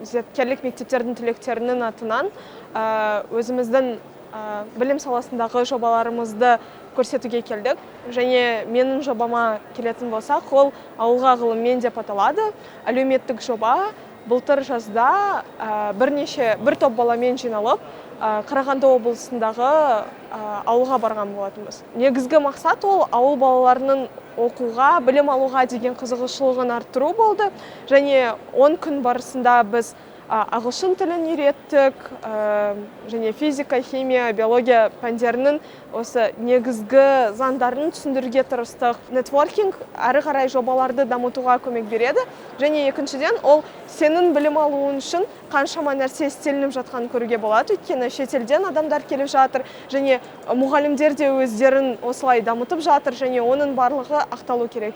зияткерлік мектептердің түлектерінің атынан өзіміздің білім саласындағы жобаларымызды көрсетуге келдік. Және менің жобама келетін болсақ, ол ауылға ғылыммен деп аталады. Әлеуметтік жоба. Былтыр жазда бір топ баламен жиналып, Қарағанды облысындағы ауылға барған болатынбыз. Негізгі мақсат ол ауыл балаларының оқуға, білім алуға деген қызығушылығын арттыру болды. Және 10 күн барысында біз ағылшын тілін үйреттік, және физика, химия, биология пәндерінің осы негізгі заңдарын түсіндіруге тырыстық. Нетворкинг әрі қарай жобаларды дамытуға көмек береді. Және екіншіден, ол сенің білім алуың үшін қаншама нәрсе істелініп жатқанын көруге болады. Өйткені шетелден адамдар келіп жатыр, және мұғалімдер де өздерін осылай дамытып жатыр, және оның барлығы ақталу керек.